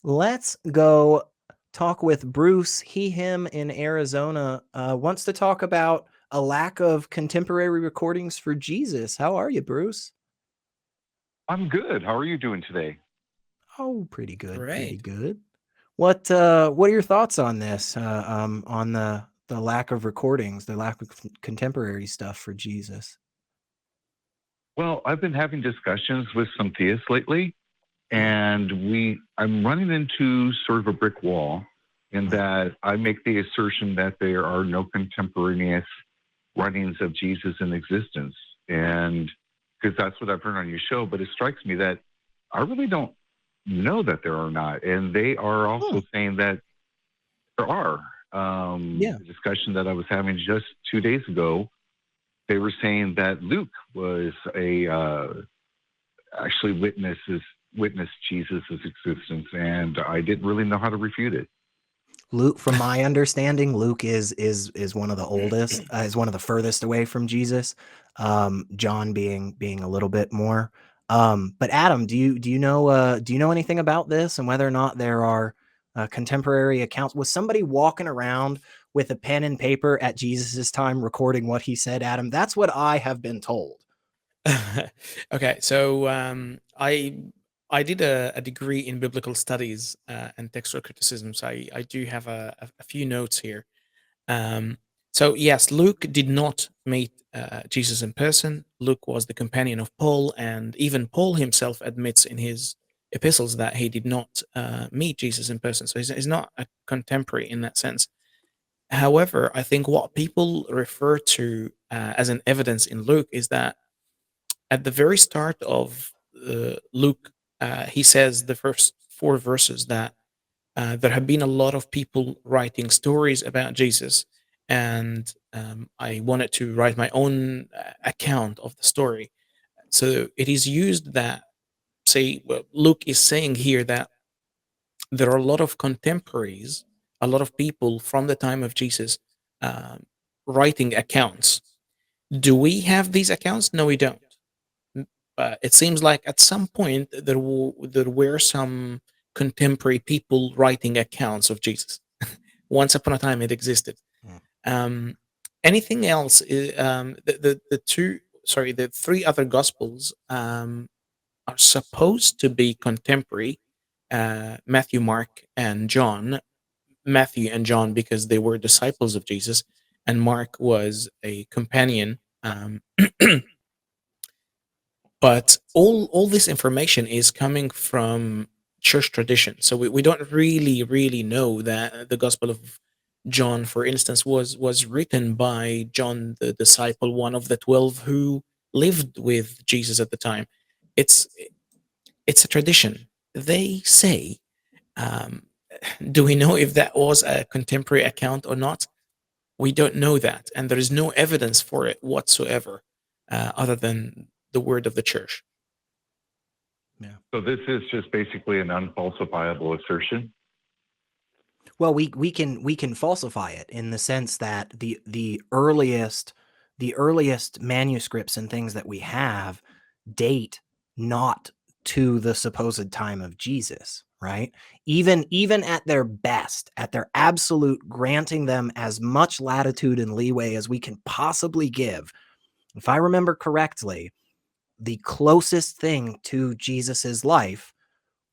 Let's go talk with Bruce. He, him in Arizona wants to talk about a lack of contemporary recordings for Jesus. How are you, Bruce? I'm good. How are you doing today? Oh, pretty good, pretty Great. good. What are your thoughts on this? On the lack of recordings, the lack of contemporary stuff for Jesus. Well, I've been having discussions with some theists lately, Hmm. and I'm running into sort of a brick wall in Hmm. that I make the assertion that there are no contemporaneous writings of Jesus in existence. And because that's what I've heard on your show, but it strikes me that I really don't know that there are not. And they are Hmm. also saying that there are. Yeah. The discussion that I was having just 2 days ago, they were saying that Luke was a actually witnessed Jesus' existence, and I didn't really know how to refute it. Luke, from my understanding, Luke is one of the oldest, is one of the furthest away from Jesus. John being a little bit more. But Adam, do you know anything about this and whether or not there are contemporary accounts? Was somebody walking around with a pen and paper at Jesus's time recording what he said? Adam, that's what I have been told. Okay, so I did a degree in biblical studies and textual criticism, so I do have a few notes here. Um, so yes, Luke did not meet Jesus in person. Luke was the companion of Paul, and even Paul himself admits in his epistles that he did not meet Jesus in person. So he's not a contemporary in that sense. However, I think what people refer to as an evidence in Luke is that at the very start of Luke, he says the first four verses that there have been a lot of people writing stories about Jesus, and I wanted to write my own account of the story. So it is used that, say, well, Luke is saying here that there are a lot of contemporaries, a lot of people from the time of Jesus um, writing accounts. Do we have these accounts? No, we don't. It seems like at some point there were some contemporary people writing accounts of Jesus. Once upon a time, it existed. Hmm. Um, Anything else? The two, sorry, the three other gospels are supposed to be contemporary. Matthew, Mark, and John. Matthew and John because they were disciples of Jesus, and Mark was a companion. But all this information is coming from church tradition, so we don't really know that the gospel of John, for instance, was written by John the disciple, one of the 12 who lived with Jesus at the time. It's it's a tradition, they say. um, do we know if that was a contemporary account or not? We don't know that, and there is no evidence for it whatsoever, other than the word of the church. Yeah. So this is just basically an unfalsifiable assertion. Well, we can falsify it in the sense that the earliest manuscripts and things that we have date not to the supposed time of Jesus, right? Even at their best, at their absolute, granting them as much latitude and leeway as we can possibly give. If I remember correctly, the closest thing to Jesus's life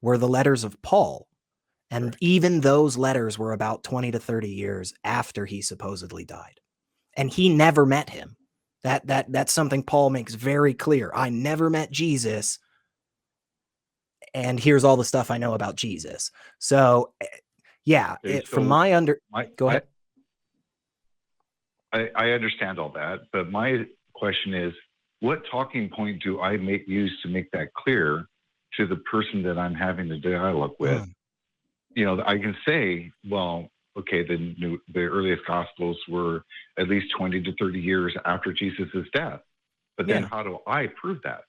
were the letters of Paul, and Correct. even those letters were about 20 to 30 years after he supposedly died. And he never met him. That's something Paul makes very clear. I never met Jesus, and here's all the stuff I know about Jesus. So, yeah, Okay, from so my under my go I, ahead. I understand all that, but my question is, what talking point do I make use to make that clear to the person that I'm having the dialogue with? Mm, I can say, well, okay, the earliest gospels were at least 20 to 30 years after Jesus' death. But then yeah. how do I prove that?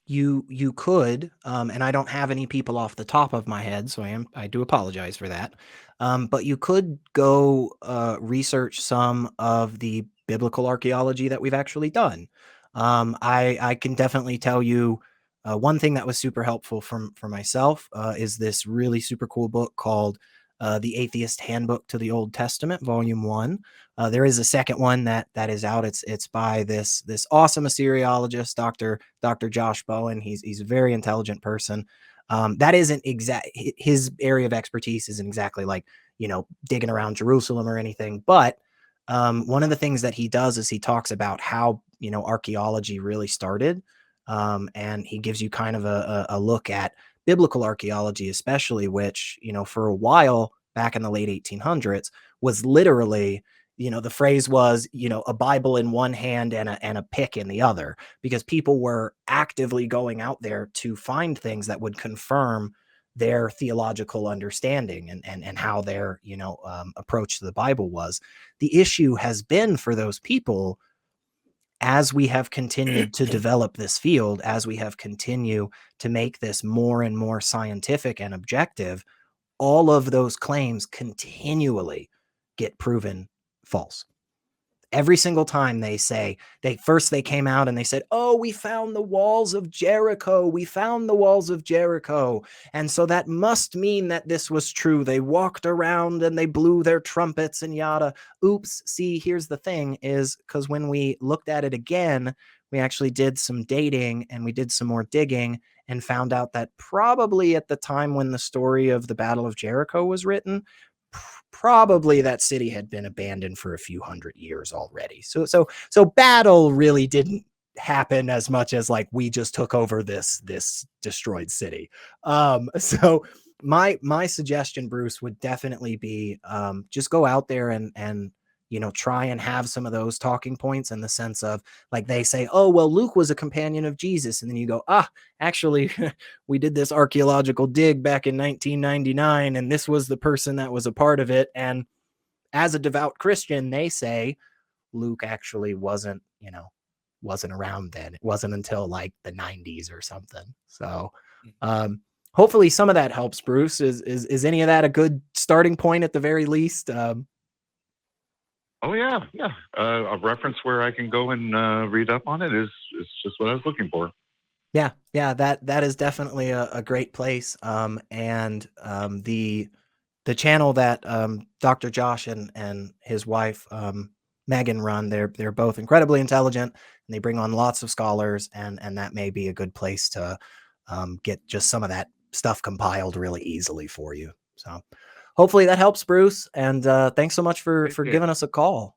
You could, and I don't have any people off the top of my head, so I do apologize for that. But you could go research some of the biblical archaeology that we've actually done. I can definitely tell you. One thing that was super helpful for myself is this really super cool book called The Atheist Handbook to the Old Testament, Volume 1. There is a second one that is out. It's by this awesome Assyriologist, Dr. Josh Bowen. He's a very intelligent person. That isn't exact. His area of expertise isn't exactly like, digging around Jerusalem or anything. But one of the things that he does is he talks about how, archaeology really started. And he gives you kind of a look at biblical archaeology, especially, which, for a while back in the late 1800s was literally, the phrase was, a Bible in one hand and a pick in the other, because people were actively going out there to find things that would confirm their theological understanding and how their, approach to the Bible was. The issue has been for those people, as we have continued to develop this field, as we have continued to make this more and more scientific and objective, all of those claims continually get proven false. Every single time they say, they came out and they said, oh, we found the walls of Jericho. We found the walls of Jericho. And so that must mean that this was true. They walked around and they blew their trumpets and yada. Oops. See, here's the thing is, because when we looked at it again, we actually did some dating and we did some more digging and found out that probably at the time when the story of the Battle of Jericho was written, probably that city had been abandoned for a few hundred years already. So battle really didn't happen as much as like we just took over this destroyed city. So my suggestion, Bruce, would definitely be just go out there and try and have some of those talking points in the sense of, like, they say, oh, well, Luke was a companion of Jesus. And then you go, actually, we did this archaeological dig back in 1999, and this was the person that was a part of it. And as a devout Christian, they say Luke actually wasn't around then. It wasn't until like the 90s or something. So hopefully some of that helps, Bruce. Is any of that a good starting point at the very least? Oh yeah. A reference where I can go and read up on it is just what I was looking for. Yeah, that is definitely a great place. And the channel that Dr. Josh and his wife Megan run, they're both incredibly intelligent, and they bring on lots of scholars, and that may be a good place to get just some of that stuff compiled really easily for you. So hopefully that helps, Bruce. And thanks so much for giving us a call.